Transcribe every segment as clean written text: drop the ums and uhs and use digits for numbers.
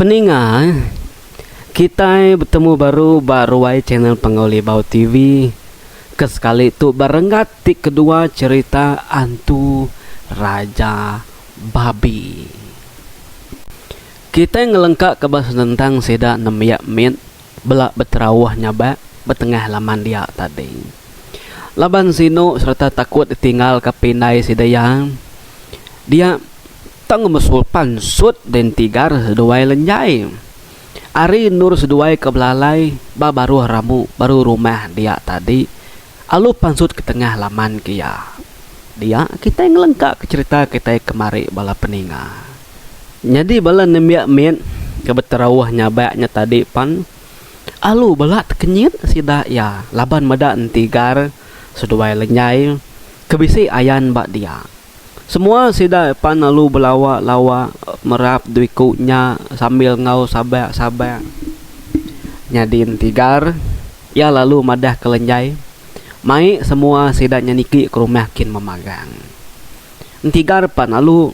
Peninga, kita bertemu baru ai channel Pangolibau TV. Kesekali tu barengat ti kedua cerita hantu Raja Babi. Kita ngelengkak ke bahas tentang seda nemiak mit belak beterawah nyaba betengah laman dia tadi. Laban sino serta takut tinggal kapinai sidayang. Dia tang mesul pansut dan tigar seduai lenjai. Ari nur seduai ke belalai baru ramu baru rumah dia tadi. Alu pansut ke tengah laman kia. Dia kita yang lengkap ke cerita kita kemari bala peninga. Jadi bala nemiak min ke beterawah nyabaknya tadi pan. Alu bala tekenyit sida ya laban mada tigar seduai lenjai kebisi ayan bak dia. Semua sida pan lalu belawa-lawa merap duikunya sambil ngau sabak-sabak. Nyadin tigar ya lalu madah ke lenjai. Mai semua sida nyaniki ke rumah kin memagang. Tigar pan lalu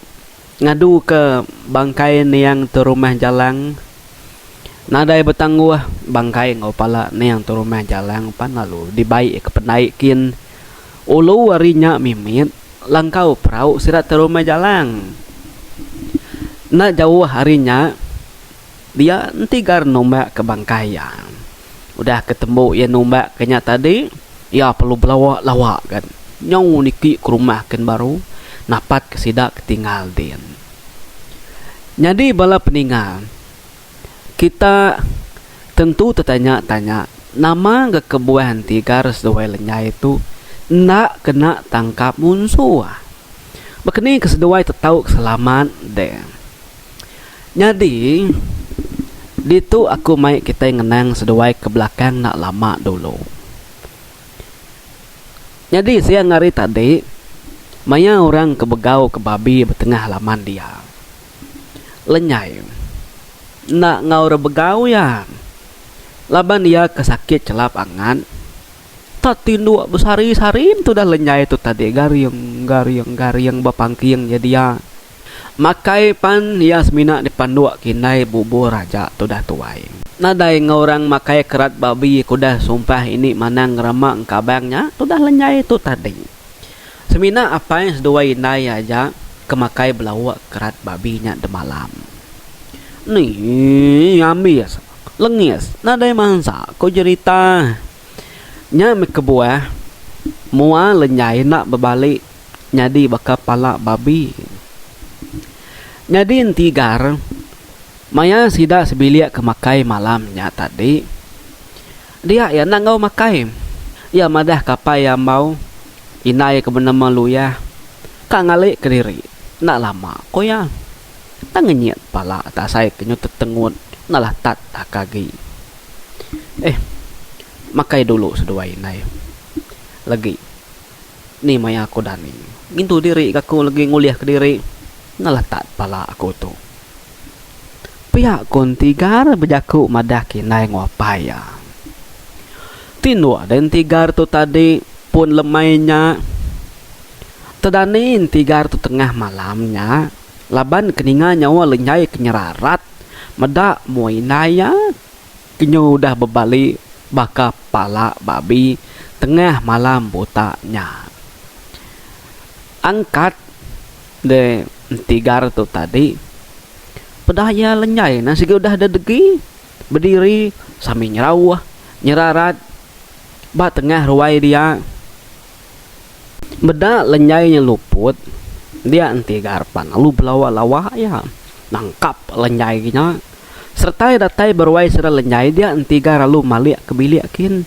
ngadu ke bangkai yang tu rumah jalang. Nadai betangguh bangkai ngau pala yang tu rumah jalang pan lalu dibaik ke penaikin. Ulu warinya mimit langkau perahu sirat terumah jalang. Nak jauh harinya dia tigar nombak ke bangkaian. Udah ketemu ya nombak kenya tadi, ya perlu belawak-lawak kan. Nyau niki ke rumah kan baru napat kesidak ketinggal din. Jadi bala peninggal kita tentu tertanya-tanya nama kekebuahan tigar sesuai lenyai itu nak kena tangkap musuh. Begini keseduai tetau keselamat deh. Jadi ditu aku mai kita ngenang seduai ke belakang nak lama dulu. Jadi siang hari tadi maya orang kebegau ke babi betengah laman dia. Lenyai nak ngau rebegau ya. Laban dia kesakit celap angan. Tindu besari-sarin tu dah lenyai tu tadi garing bapangking jadi ya. Makai pan ya semina di panduak kinai bubur raja tu dah tuai. Nadai ngorang makai kerat babi kuda sumpah ini manang ramak kabangnya tu dah lenyai tu tadi. Semina apa yang sedua inai aja kemakai belawak kerat babinya de malam. Nih ambis lengis nadai mangsa ko cerita. Nya kebuah mua lenyai nak berbalik nyadi baka pala babi. Nyadi tigar maya sida sebiliak kemakai malamnya tadi. Dia ya nak ngau makai. Ya madah kapai yang mau inai ke benama lu ya. Kak ngalik ke diri nak lama ko ya. Tangenyet pala tak saya kenyut tetengut nalah tat akagi. Makai dulu sedua inai lagi ni maya aku dani mintu diri aku lagi nguliah ke diri ngalatat pala aku tu pihak kon tigar bejaku madah kinai nguapaya tinua dan tigar tu tadi pun lemainya tedanin tigar tu tengah malamnya laban keninga nyawa lenyai kenyerarat medak muinaya kenyu udah berbalik baka pala babi tengah malam butanya. Angkat de tigar tu tadi pedaya lenyai nasi udah ada degi berdiri sambil nyerarat ba tengah ruai dia beda lenyainya luput dia tigar pan lalu belawa-lawa ya nangkap lenyainya serta datai berwai sera lenyai dia tiga lalu malik kebiliakin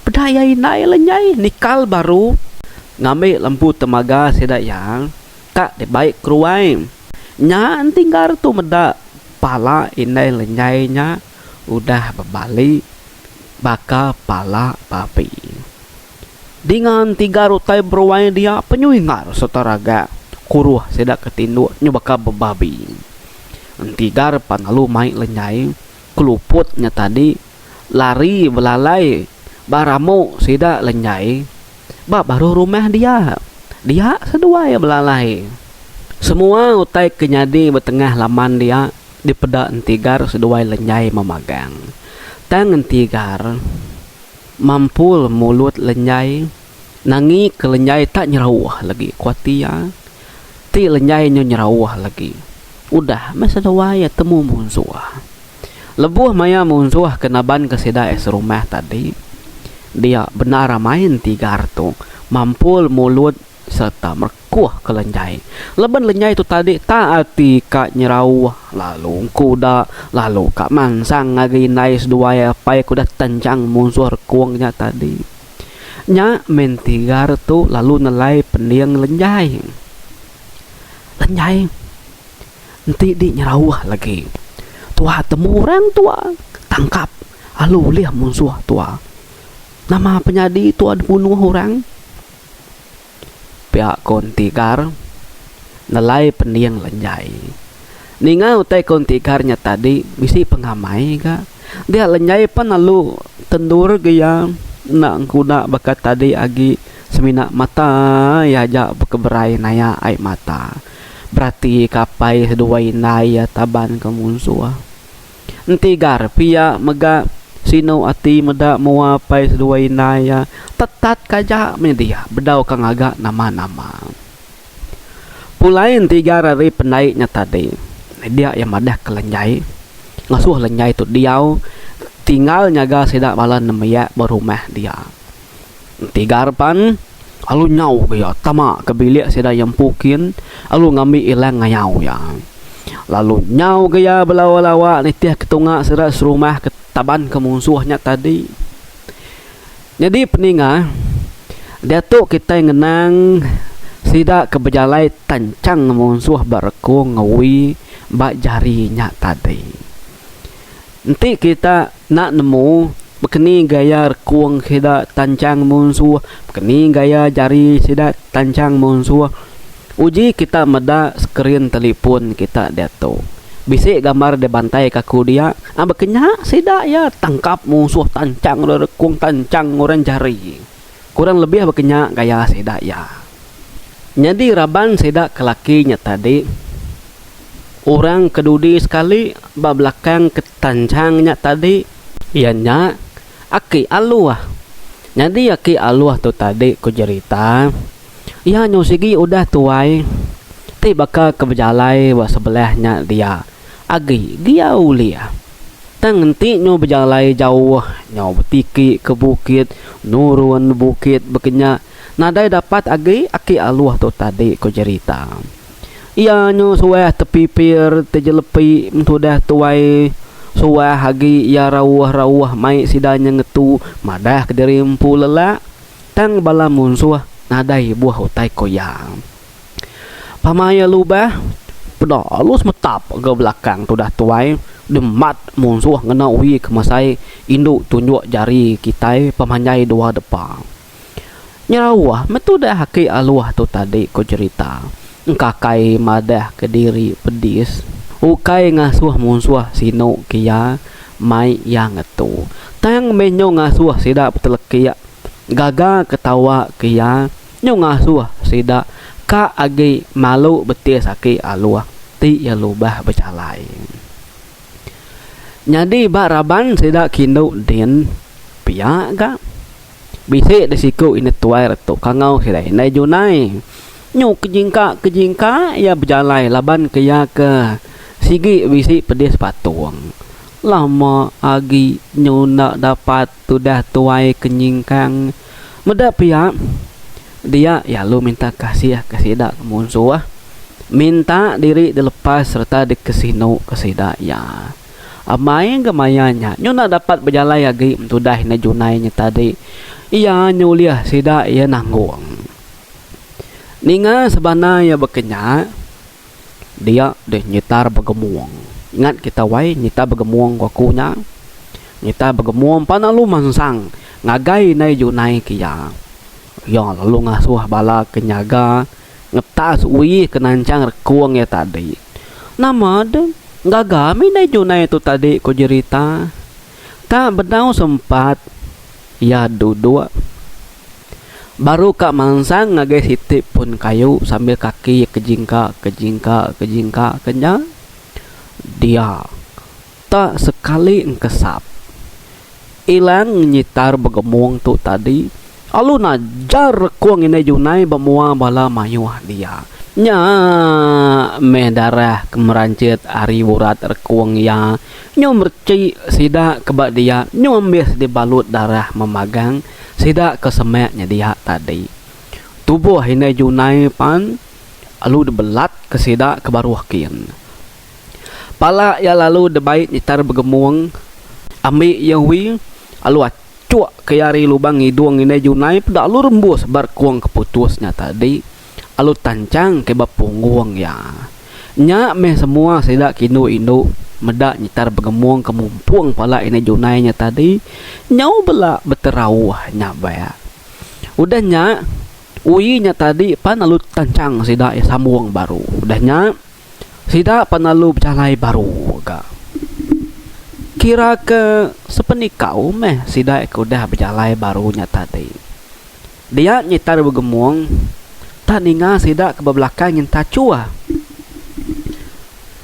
pedaya inai lenyai nikal baru ngambil lampu temaga seda yang tak dibaik keruai nya tinggal tu meda pala inai lenyainya udah berbalik baka pala babi dengan tiga rutai berwai dia penyuingar setaraga kuruh seda ketindu nyubaka bebabi. Tigar panalu mai lenyai keluputnya tadi lari belalai baramu sida lenyai baru rumah dia dia sedua ya belalai semua utai kenyadi betengah laman dia di peda entigar seduai lenyai memagang. Tang entigar mampul mulut lenyai nangi ke lenyai tak nyerawah lagi kuatia ti lenyai nyo nyerawah lagi. Udah masa dawai temu munsuah. Lebuh maya munsuah kenaban kesida es rumah tadi. Dia benar main tigar tu mampul mulut serta merkuah ke lenyai. Leban lenyai tu tadi taati kak nyerawah lalu kuda lalu kak mansang ngagi nais dua pai kuda tancang munsuah rekuangnya tadi. Nya men tigar tu lalu nelai pendiang lenyai. Lenyai nanti di nyerawah lagi. Tua temu orang tua tangkap lalu lihat munsuah tua. Nama penyadi tua dibunuh orang. Pihak kontigar nelai pendiang lenyai. Ningau tai kontigarnya tadi bisi pengamai ka. Dia lenyai pan lalu tendur gaya nak kuda bakat tadi agi semina mata ya ja bekeberai naya ai mata. Berarti kapai seduai naya taban ke munsuah. Entigar pia mega sino ati meda muapai seduai naya tetat kaja media bedau kang agak nama-nama. Pulain tiga hari penaiknya tadi. Dia yang madah ke lenyai. Ngasuh lenyai tu diau tinggal nyaga sedak balan nemaya berumah dia. Tiga pan alu nyau ya tama ke bilik sedak yang pukin alu ngambil ilang ngayau ya. Lalu nyau gaya belawa-lawa ni tiah ketunga sedak serumah ketaban ke musuhnya tadi. Jadi peninga dia tu kita ngenang sidak kebejalai tancang musuh berku ngawi bak jarinya tadi. Nanti kita nak nemu bekeni gaya rekuang sidak tancang musuh, bekeni gaya jari sidak tancang musuh. Uji kita meda skrin telefon kita dia tu. Bisik gambar de bantai kaku dia. Bekenya sidak ya tangkap musuh tancang rekuang tancang orang jari. Kurang lebih bekenya gaya sidak ya. Jadi raban sidak kelakinya tadi. Orang kedudi sekali belakang ketancangnya tadi. Ianya aki aluah. Jadi aki aluah tu tadi ku cerita. Ya nyusigi udah tuai. Ti bakal kebejalai wa sebelahnya dia. Agi dia ulia. Tang nanti nyo berjalai jauh, nyo betiki ke bukit, nurun bukit bekenya. Nadai dapat agi aki aluah tu tadi ku cerita. Ia nyo suah tepipir tejelepi mentudah tuai suah hagi ya rawah-rawah mai sidanya ngetu madah kederimpu lelak tang bala munsuah nadai buah utai koyang. Pamaya lubah pedalus metap ke belakang tudah tuai demat munsuh ngena ui kemasai induk tunjuk jari kitai pemanyai dua depan. Nyerawah metudah haki aluah tu tadi ko cerita. Engkakai madah ke diri pedis. Ukai ngasuh munsuh sino kia mai yang ngetu. Tang menyo ngasuh sidak betelekia. Gaga ketawa kia nyo ngasuh sidak ka agi malu betis haki aluah ti ya lubah bercalai. Jadi bak raban sidak kindu din pia ka bisik desiku ini tuai retuk kangau sidai nai junai. Nyu kejingka ya berjalai laban kaya ke sigi bisi pedis patung. Lama agi nyu nak dapat tudah tuai kenyingkang. Meda pihak dia ya lu minta kasih dak munsuh. Minta diri dilepas serta dikesino kesidak ya. Amai gemayanya nyu nak dapat berjalai agi tudah na junainya tadi. Iya nyu liah sidak ya nanggung. Ninga sebana ya bekenya dia deh nyitar begemuang. Ingat kita wai nyita begemuang wakunya. Nyita begemuang panalu mansang ngagai nai junai kia. Ya lalu ngasuh bala kenyaga ngetas ui kenancang rekuang ya tadi. Nama de ngagami nai junai itu tadi ko cerita. Tak bedau sempat ya duduk. Baru kak mansang ngagai sitip pun kayu sambil kaki kejingka kenya. Dia tak sekali engkesap ilang nyitar begemung tu tadi. Alu najar kuang ini junai bemua bala mayuah dia. Nya darah kemerancit ari wurat rekuang ya. Nyo merci sida kebak dia. Nyo ambis dibalut darah memagang sida kesemaknya dia tadi. Tubuh ini junai pan alu dibelat ke sida kebaruakin. Pala ya lalu debaik nyitar begemung ambil yawi alu cuak ke yari lubang hidung ini junai pada alu rembus berkuang keputusnya tadi. Alu tancang ke bapungguang ya. Nya meh semua sedak kinu indo medak nyitar begemung kemumpung pala ini junainya tadi. Nyau bela beterawah nyabaya. Udahnya uinya tadi pan alu tancang sedak ya sambung baru. Udahnya sida panalu berjalai baru ga. Kira ke sepenikau meh sida udah berjalai barunya tadi. Dia nyitar begemung tak ninga sida ke belakang yang tak cua.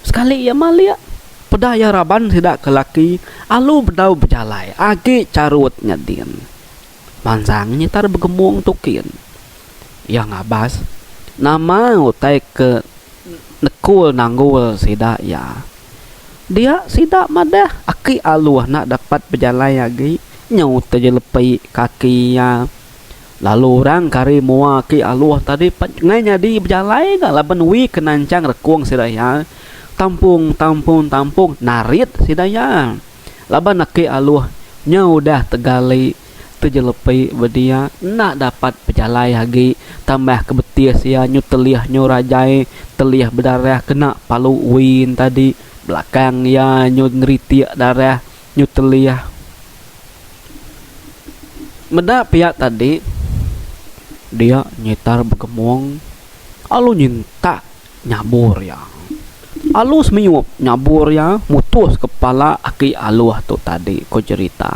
Sekali ya malia pedaya raban sida ke laki alu berdau berjalai agi carutnya din. Mansang nyitar begemung tukin. Yang ngabas nama utai ke nekul nanggul sida ya. Dia sida madah aki aluah nak dapat berjalan lagi nyau terjelepai kaki ya. Lalu orang kari mua ki aluah tadi nganya di berjalan gak laban wi kenancang rekuang sida ya. Tampung narit sida ya. Laban aki aluah nyau dah tegali terjelepai bedia nak dapat berjalan lagi tambah kebetis ya nyu teliah nyu rajai teliah berdarah kena palu win tadi belakang ya nyu ngeritik darah nyu teliah medak pihak tadi dia nyitar begemung alu nyinta nyabur ya alu semiup nyabur ya mutus kepala aki aluah tu tadi ko cerita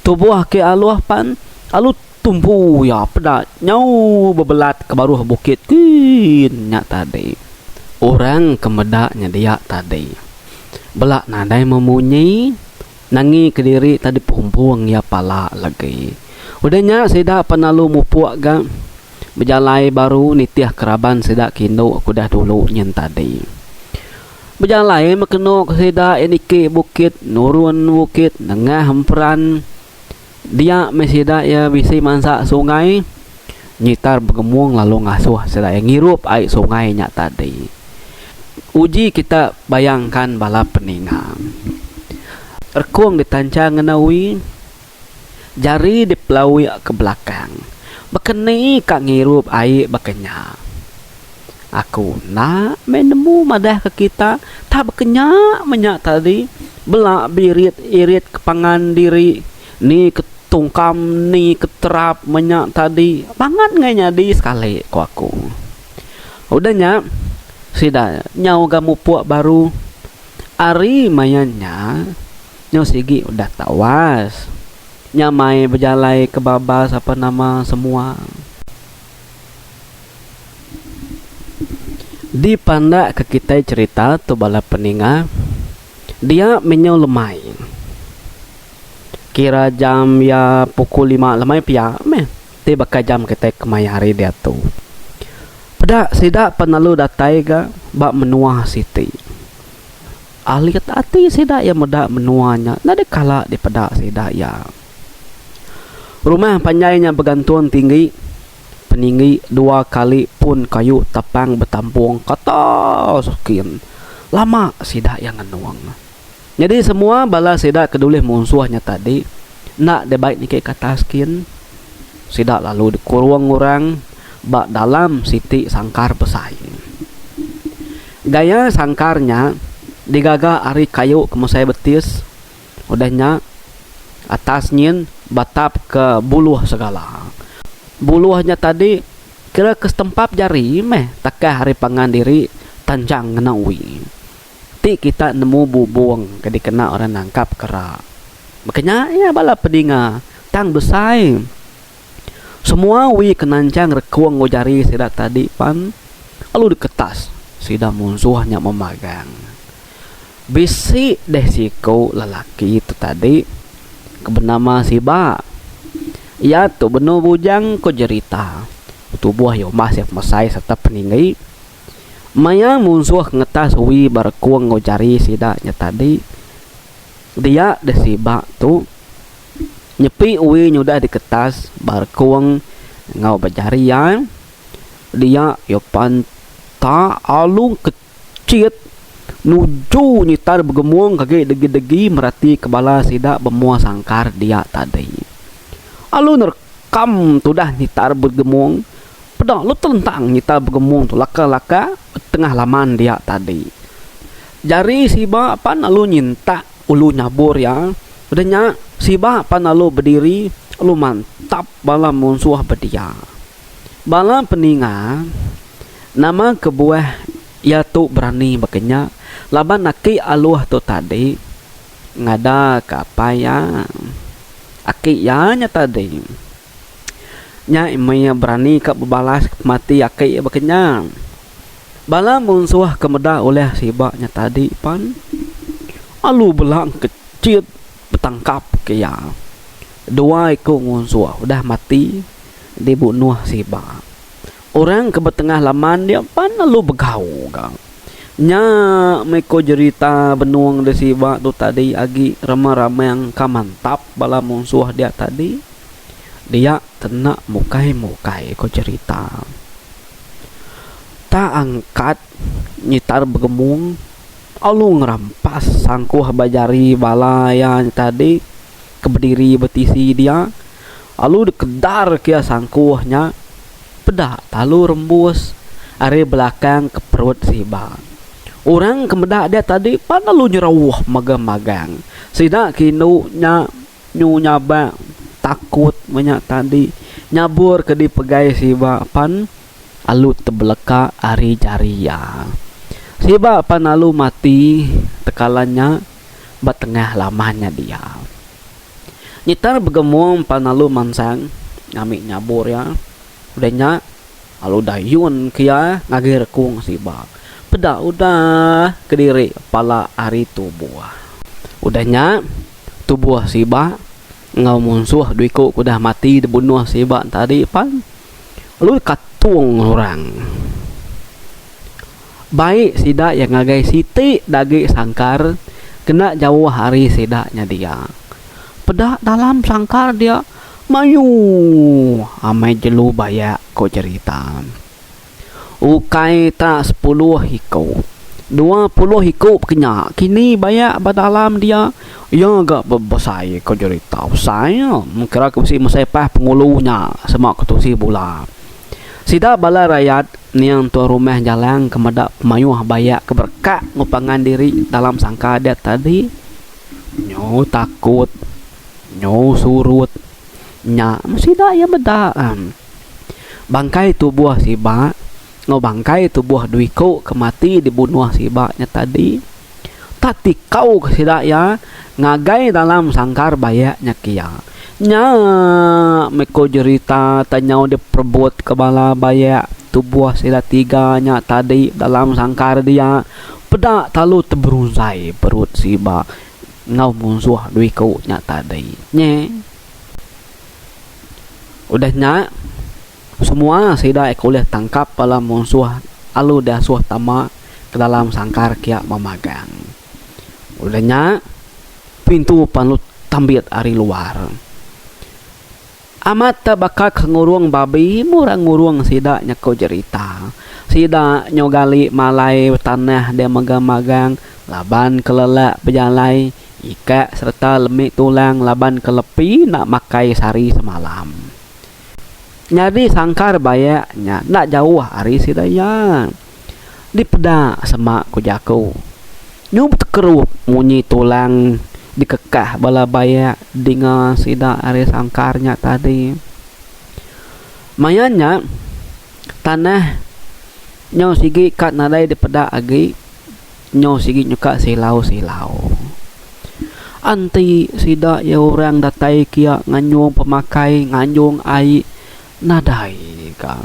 tubuh aki aluah pan alu tumpu ya pedak nyau bebelat ke baruh bukit kinnya tadi. Orang kemedaknya dia tadi. Belak nadai memunyi nangi ke diri tadi pumpuang ya pala lagi. Udahnya sida penalu mupuak ga berjalai baru nitiah keraban sida kindo aku dah dulu nyen tadi. Berjalai makeno sida enike bukit nurun bukit nengah hemperan dia mesida ya bisi mansa sungai nyitar begemung lalu ngasuh sedaya ngirup air sungainya tadi. Uji kita bayangkan bala peninga rekuang ditancang ngenawi jari dipelawi ke belakang bekeni kak ngirup air bekenya aku nak menemu madah ke kita tak bekenya menyak tadi belak birit irit kepangan diri ni ketungkam ni keterap menyak tadi banget ngai nyadi sekali ku aku udahnya sida nyau gamu puak baru ari mayannya nyau sigi udah tawas nyamai berjalai ke babas apa nama semua di pandak ke kita cerita tu bala peninga dia menyau lemai kira jam ya pukul 5 lemai pia meh tiba ka jam kita kemai hari dia tu pedak sidak penalu datai ga bak menua siti ahli kata hati sidak yang medak menuanya nade kala di pedak sidak ya rumah panjainya bergantung tinggi peninggi 2 kali pun kayu tapang bertampung kata sekian lama sidak yang ngenuang. Jadi semua bala sidak kedulih musuhnya tadi nak debaik ni kata skin sidak lalu dikurung orang bak dalam siti sangkar pesaing. Gaya sangkarnya digaga ari kayu kemusai betis udahnya atasnya batap ke buluh segala. Buluhnya tadi kira ke setempap jari meh takah hari pangan diri tancang ngenawi. Ti kita nemu bubung kadi kena orang nangkap kera. Makanya ya bala pedinga tang besai. Semua wi kenancang rekuang ngojari sidak tadi pan lalu diketas sida musuhnya memagang. bisi deh siku lelaki itu tadi bernama Siba. Ia tu benar bujang ko cerita tubuh yo masih masai serta peninggi maya musuh ngetas wi berkuang ngocari sidaknya tadi dia deh Siba tu nyepi uwi nyudah di kertas barkuang ngau bajarian dia yo panta alung kecit nuju nyitar bergemuang kaki degi-degi merati kepala sidak bemua sangkar dia tadi alun rekam tu dah nyitar bergemuang pedak lu telentang nyitar bergemuang tu laka-laka tengah laman dia tadi jari Siba pan alu nyinta ulu nyabur ya udahnya Siba pan alu berdiri alu mantap bala musuh berdia bala peninga nama kebuah ya tu berani bakenya laban aki aluh tu tadi ngada kapaya aki ya nya tadi nya imaya berani ka balas mati aki bakenya bala musuh kemeda oleh Siba nya tadi pan alu belang kecil bertangkap ke ya dua ikut musuh udah mati dibunuh Siba orang ke tengah laman dia pan alu begau gang nya meko cerita benuang de Siba tu tadi agi ramai-ramai yang kamantap bala musuh dia tadi dia tenak mukai ko cerita tak angkat nyitar bergemung alu ngerampas sangkuh bajari balaya tadi keberdiri betisi dia alu dikedar kia sangkuhnya pedak talu rembus are belakang ke perut Siba orang kemedak dia tadi pan alu nyerawuh magang-magang sidak kinu nya nyu nyaba takut banyak tadi nyabur ke di pegai Siba pan alu tebeleka ari jaria Siba pan alu mati tekalannya batengah lamanya dia nyitar bergemung pan alu mansang ngamik nyabur ya udahnya alu dayun kia ngagir kung Siba pedak udah kediri pala ari tubuh udahnya tubuh Siba ngau musuh duiku udah mati dibunuh Siba tadi pan lu katung orang baik sidak yang ngagai siti dagi sangkar kena jauh hari sidaknya dia pedak dalam sangkar dia mayu amai jelu bayak ko cerita ukai tak 10 hikau 20 hikau kenya kini bayak badalam dia ya agak berbesai ko cerita saya mengkira ke si mesepah pengulunya semak ketusi pula sida bala rakyat niang tua rumah jalan kemedak mayuh bayak keberkak ngupangan diri dalam sangka dia tadi nyo takut nyo surut nya sida ya bedaan bangkai tubuh Siba ngo bangkai tubuh duiko kemati dibunuh Siba nya tadi tati kau sida ya ngagai dalam sangkar bayaknya kia nya meko cerita tanyau dia perbut kebala bayak tubuh sida tiga nya tadi dalam sangkar dia pedak talu teberunzai perut Siba ngau musuh duiko nya tadi nye udahnya semua sida ekoleh tangkap pala musuh alu dah suah tama ke dalam sangkar kia memagang udahnya pintu panlut tambit ari luar amat bakak ngurung babi murang ngurung sida nyako cerita sida nyogali malai tanah dia magang-magang laban kelelak berjalai ika serta lemik tulang laban kelepi nak makai sari semalam nyari sangkar bayaknya nak jauh hari sidaya di peda semak kujaku nyub tekeruk munyi tulang dikekah bala bayak dengan sida hari sangkarnya tadi mayanya tanah nyo sigi kat nadai di peda agi nyo sigi nyuka silau anti sida ya orang datai kia nganyung pemakai nganyung ai nadai ka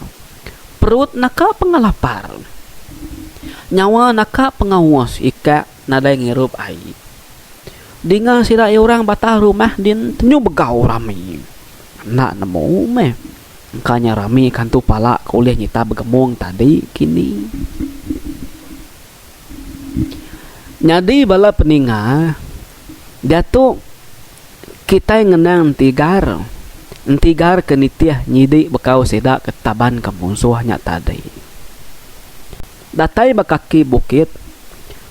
perut naka pengalapar nyawa naka pengawas ika nadai ngirup ai. Dinga sida orang batah rumah din tenyu begau rami. Nak nemu meh. Kanya rami kan tu pala kuliah nyita begemung tadi kini. Nyadi bala peninga dia tu kita ngenang entigar kenitiah nyidi bekau sida ketaban kemunsuhnya tadi. Datai bakaki bukit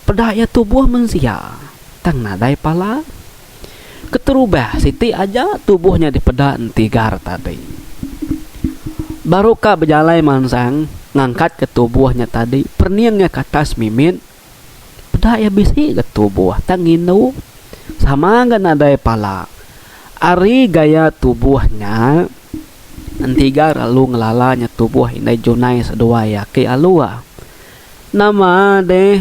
pedaya tubuh manusia tang nadai pala keterubah siti aja tubuhnya dipeda entigar tadi. Baru ka berjalai mansang ngangkat ke tubuhnya tadi perniangnya ke atas mimin pedaya bisi ke tubuh tanginu sama gan nadai pala ari gaya tubuhnya entigar lalu ngelalanya tubuh inai junai sedua ya ke alua nama deh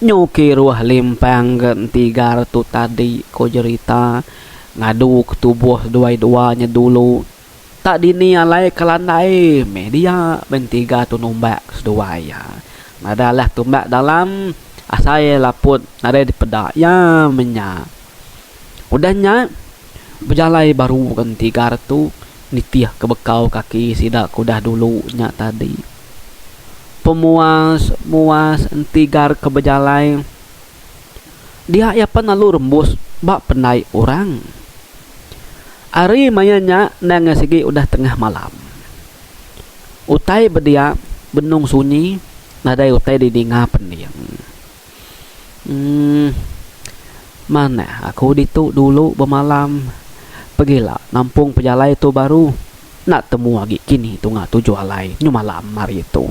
nyuki ruah limpang gentigar tu tadi ko cerita ngadu ke tubuh dua-duanya dulu tak dini alai kelandai media bentiga tu numbak sedua ya nadalah tumbak dalam asai laput nada di pedak ya menya udahnya berjalai baru gentigar tu nitiah kebekau kaki sidak kudah dulu nya tadi pemuas entigar ke berjalai dia ya penalu rembus bak penai orang ari mayanya nang segi udah tengah malam utai bedia benung sunyi nadai utai didinga pendiam mana aku ditu dulu bermalam pergilah nampung pejalai itu baru nak temu lagi kini tu ngah tujuh alai nyu malam mari itu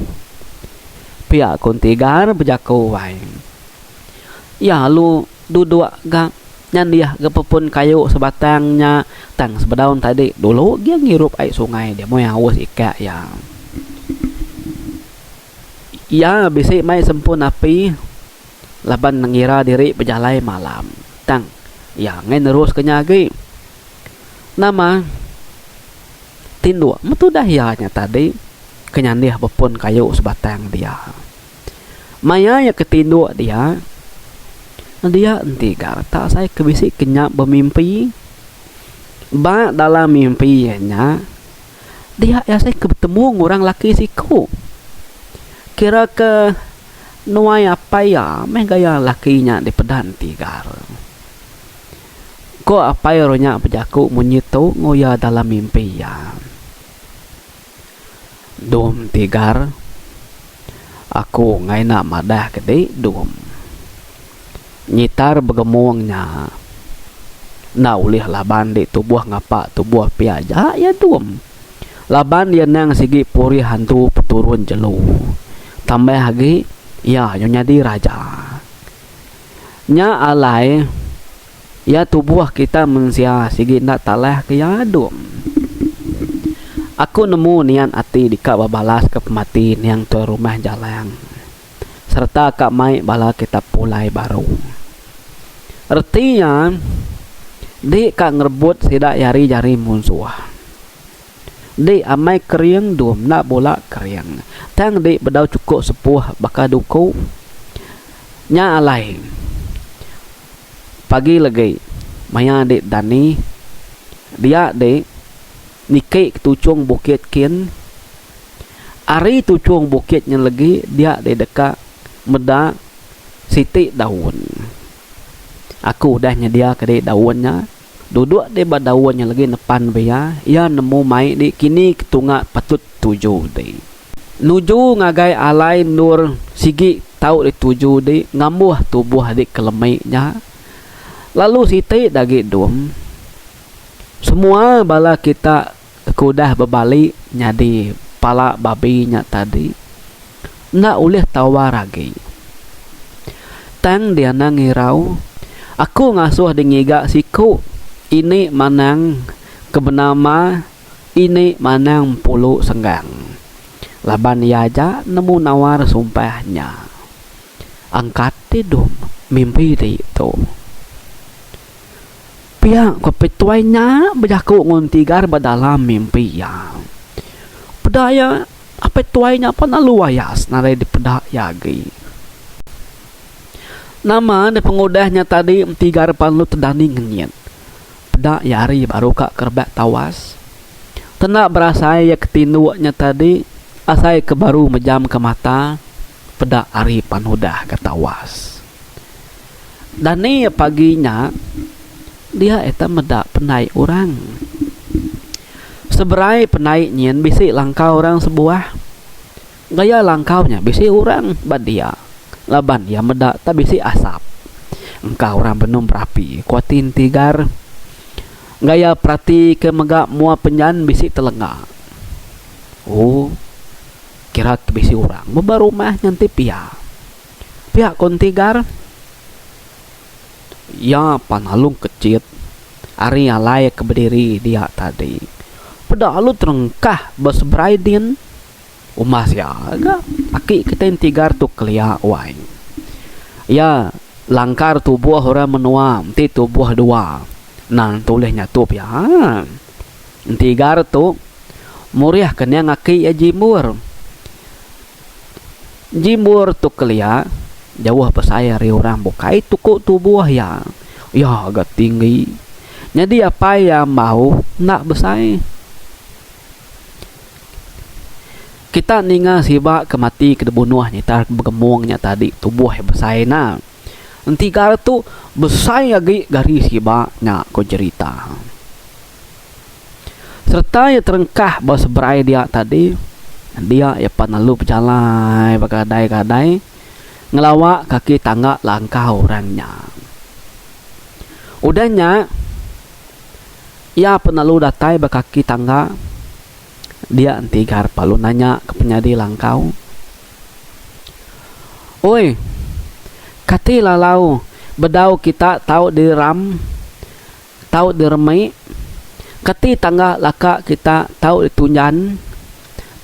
pihak kuntigar berjakau wae ya lu duduk gak nyan dia gepepun kayu sebatangnya tang sebedaun tadi dulu dia ngirup air sungai dia mau haus ika ya ya bisik mai sempun api laban mengira diri berjalai malam tang ya ngai nerus kenyagi nama tindu metu dahianya tadi kenyan dia bepun kayu sebatang dia maya ya ketindu dia entigar tak saya kebisik kenyak bermimpi ba dalam mimpinya dia ya saya ketemu orang laki siku kira ke nuai apa ya meh gaya lakinya di pedan tigar ko apa ya ronya pejaku munyitu ngoya dalam mimpi ya dum tigar aku ngai nak madah gede dum nyitar begemungnya na ulih laban di tubuh ngapa tubuh piaja ya dum laban dia nang sigi puri hantu peturun jelu tambah lagi ya nyonya di raja nya alai ya tubuh kita mensia sigi nak talah ke ya dum aku nemu nian ati dika babalas ke pemati yang tu rumah jalan serta kak mai bala kita pulai baru artinya di kak ngerebut sidak jari munsuh di amai keriang dum nak bola keriang tang di bedau cukup sepuh baka duku nya alai pagi lagi maya di dani dia di Nike tucung bukit kin ari tucung bukitnya lagi dia di dekat meda siti daun aku udah nyedia ke daunnya duduk di daunnya lagi depan bea ia nemu mai di kini ketunga patut tuju di nuju ngagai alai nur sigi tau di tuju di ngambuh tubuh di kelemainya lalu siti dagi dum semua bala kita kudah berbalik nyadi pala babinya tadi nak ulih tawar lagi tang dia nangirau aku ngasuh dengiga siku ini manang kebenama ini manang pulu senggang laban yaja nemu nawar sumpahnya angkat tidum mimpi itu pihak kepetuainya berjaku nguntigar berdalam mimpi ya pedaya apa tuainya apa naluayas narai di pedak yagi Nama de pengudahnya tadi tigar panlu tedani ngenyen. Peda yari baru kak kerbak tawas. Tenak berasa ya ketinduaknya tadi. Asai ke baru mejam ke mata. Peda ari panudah ketawas. Dan ni paginya dia eta medak penai orang. Seberai penai nyen bisi langkau orang sebuah. Gaya langkaunya bisi orang badia. Laban ya medak tak bisi asap. Engkau orang benum berapi kuatin tigar. Gaya perhati ke megak mua penyan bisi telenga. Oh, kira bisi orang membaru rumah nyanti pihak kon tigar. Ya panalung kecil. Ari alai ke berdiri dia tadi. Pada alu terengkah berseberai din. Umas ya agak aki kita tigar tu kelia wain. Ya langkar tubuh orang menua ti tubuh dua. Nah tulehnya tu ya. Tigar tu muriah kena ngaki ya jimur. Jimur tu kelia jauh pesaya ri orang bukai tuku tubuh ya. Ya agak tinggi. Jadi apa yang mau nak besai? Kita ninga siba kemati kedebunuah nyata begemongnya tadi tubuh besai na. Tigar tu besai lagi garis siba nya ko cerita. Serta ya terengkah bos berai dia tadi. Dia ya panalu berjalan berkadai-kadai ngelawak kaki tangga langkah orangnya. Udahnya ya penalu datai berkaki tangga. Dia tigar palu nanya ke penyadi langkau. Oi, kati lalau bedau kita tahu diram, tahu diremai. Kati tangga laka kita tahu ditunjan,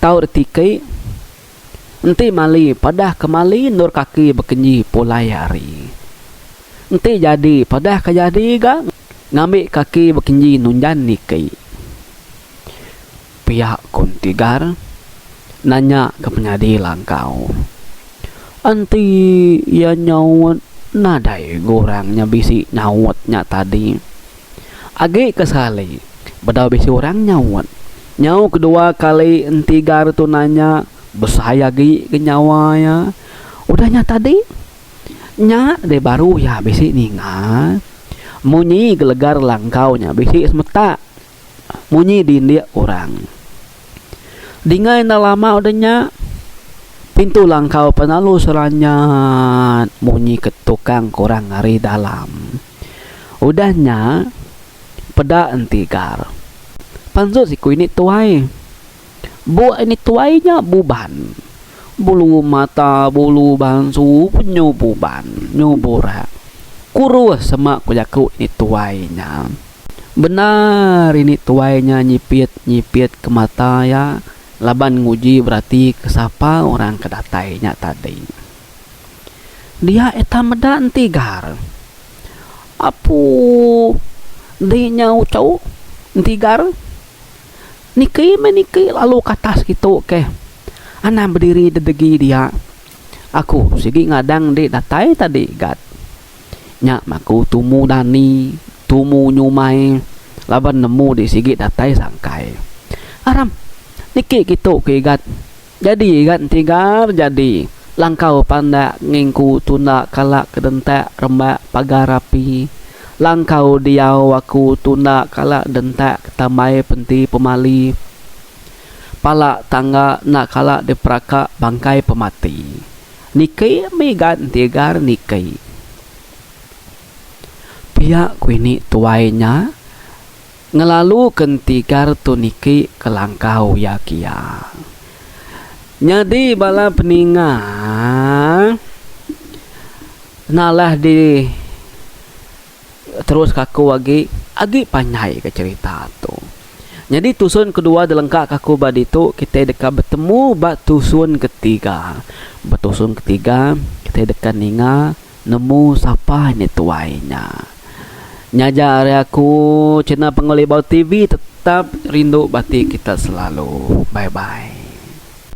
tahu ditikai. Enti mali padah kemali nur kaki bekenyi polayari. Enti jadi padah kejadi ga ngambil kaki bekenyi nunjan nikai. Pihak kontigar nanya ke penyadi langkau. Anti ya nyawat nadai gorangnya bisi nyawatnya tadi. Agi kesali bedau bisi orang nyawat. Nyaw kedua kali entigar tu nanya besaya gi ke nyawanya. Udahnya tadi nya de baru ya bisi ninga. Munyi gelegar langkaunya bisi semeta. Munyi dindia orang. Dingai na lama udahnya pintu langkau penalu seranyat munyi ketukang korang ngari dalam. Udahnya peda entigar. Panzut si ku ini tuai. Bu ini tuainya buban. Bulu mata bulu bansu penyububan nyubura. Kurus semak kujaku ini tuainya. Benar ini tuainya nyipit ke mata ya. Laban nguji berarti kesapa orang kedatainya tadi. Dia eta medan tigar. Apu dinya ucau tigar. Niki meniki lalu katas gitu ke. Ana berdiri dedegi dia. Aku sigi ngadang di datai tadi gat. Nya maku tumu dani, tumu nyumai. Laban nemu di sigi datai sangkai. Aram niki gitu ke igat. Jadi igat tigar jadi langkau panda ngingku tunda kalak kedentak rembak pagarapi. Langkau diau aku tunda kalak dentak tamai penti pemali. Palak tangga nak kalak diperaka bangkai pemati. Niki migat tigar niki. Pihak kuini tuainya ngelalu kentigar tu niki ke langkau ya kia. Jadi bala peninga nalah di terus kaku agi panjai ke cerita tu. Jadi tusun kedua delengkak kaku baditu kita dekat bertemu bat tusun ketiga. Betusun ketiga kita dekat ninga nemu siapa ni tuainya. Nyajar aku channel Pengoleh Bau TV tetap rindu batik kita selalu. Bye bye.